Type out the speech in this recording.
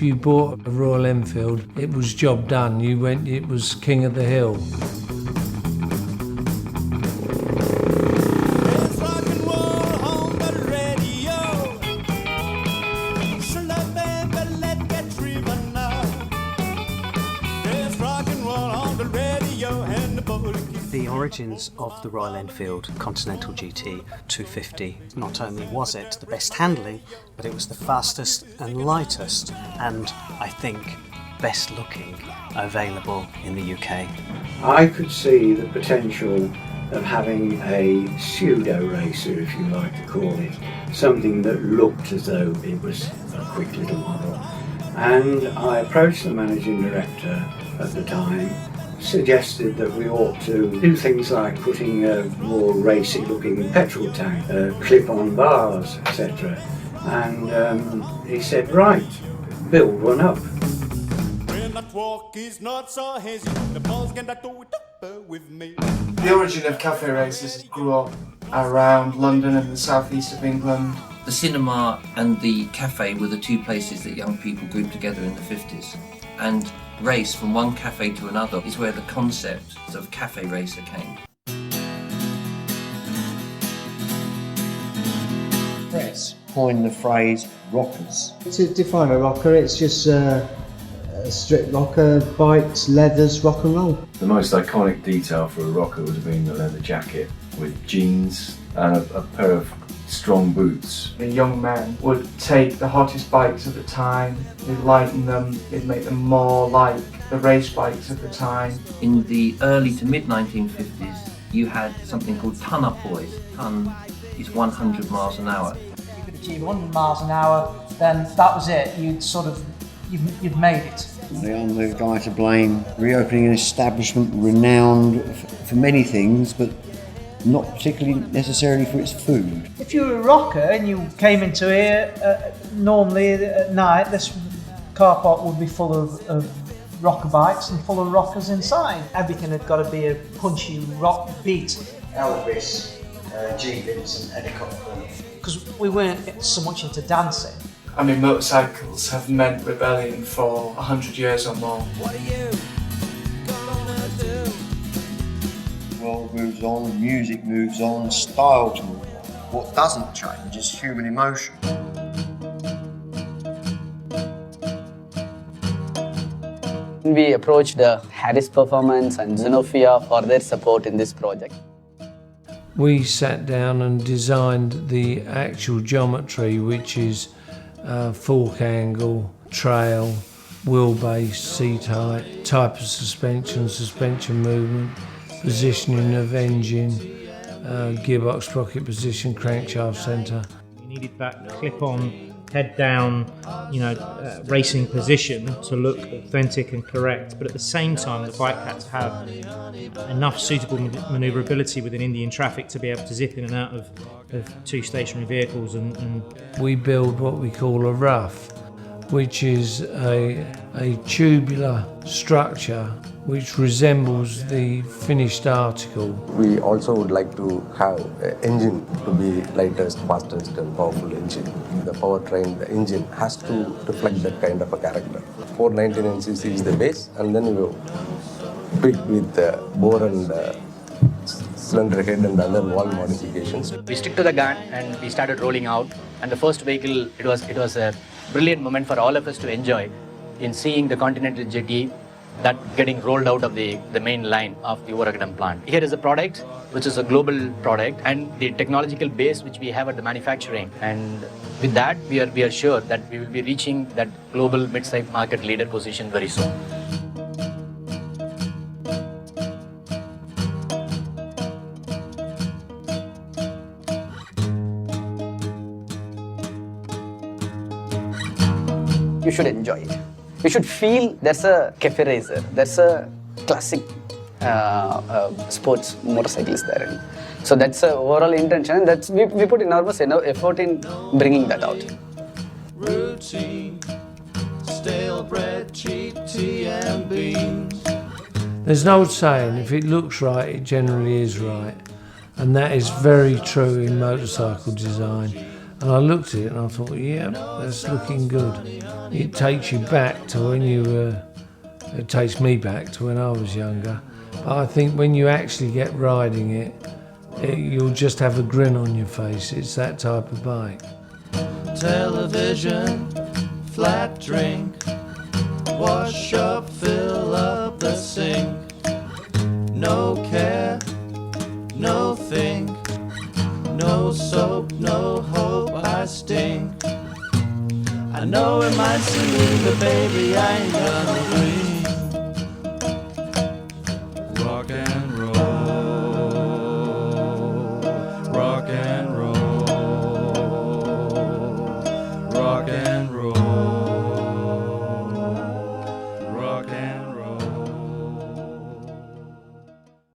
If you bought a Royal Enfield, it was job done. It was king of the hill. The origins of the Royal Enfield Continental GT 250, not only was it the best handling, but it was the fastest and lightest, and I think best looking available in the UK. I could see the potential of having a pseudo racer, if you like to call it, something that looked as though it was a quick little model. And I approached the managing director at the time, suggested that we ought to do things like putting a more racy looking petrol tank, clip-on bars, etc. And he said, right, build one up. The origin of cafe races grew up around London and the southeast of England. The cinema and the cafe were the two places that young people grouped together in the 50s. And race from one cafe to another is where the concept of cafe racer came. Press coined the phrase rockers. To define a rocker, it's just a strip rocker, bikes, leathers, rock and roll. The most iconic detail for a rocker would have been the leather jacket with jeans and a pair of strong boots. The young men would take the hottest bikes of the time, they'd lighten them, they'd make them more like the race bikes of the time. In the early to mid 1950s, you had something called ton-up boys. Ton is 100 miles an hour. If you could achieve 100 miles an hour, then that was it. You've made it. I'm the guy to blame. Reopening an establishment renowned for many things, but not particularly necessarily for its food. If you were a rocker and you came into here, normally at night, this car park would be full of rocker bikes and full of rockers inside. Everything had got to be a punchy rock beat. Elvis, G. Vincent, Eddie Cochran. Because we weren't so much into dancing. I mean, motorcycles have meant rebellion for 100 years or more. What are you gonna do? The world moves on, music moves on, styles move on. What doesn't change is human emotion. We approached Harris Performance and Xenofia for their support in this project. We sat down and designed the actual geometry, which is fork angle, trail, wheelbase, seat height, type of suspension movement, positioning of engine, gearbox sprocket position, crankshaft centre. You needed that clip-on, head-down, racing position to look authentic and correct, but at the same time the bike had to have enough suitable manoeuvrability within Indian traffic to be able to zip in and out of two stationary vehicles. And we build what we call a rough, which is a tubular structure which resembles the finished article. We also would like to have an engine to be lightest, fastest and powerful engine. The powertrain, the engine has to reflect that kind of a character. 499cc is the base, and then you tweak with the bore and cylinder head and other valve modifications. We stick to the gun and we started rolling out, and the first vehicle, it was a brilliant moment for all of us to enjoy in seeing the Continental GT that getting rolled out of the main line of the Oragadam plant. Here is a product which is a global product, and the technological base which we have at the manufacturing, and with that we are sure that we will be reaching that global mid-size market leader position very soon. You should enjoy it. You should feel there's a cafe racer, there's a classic sports motorcyclist there. So that's the overall intention, and that's we put enormous effort in bringing that out. Routine, stale bread, cheap tea and beans. There's an old saying, if it looks right, it generally is right. And that is very true in motorcycle design. And I looked at it and I thought, yeah, that's looking good. It takes you back to when you were, it takes me back to when I was younger. But I think when you actually get riding it, you'll just have a grin on your face. It's that type of bike. Television, flat drink, wash up, fill up the sink. No care, no think, no soap, no hope, I stink. I know it might seem mean, but baby, I ain't gonna breathe.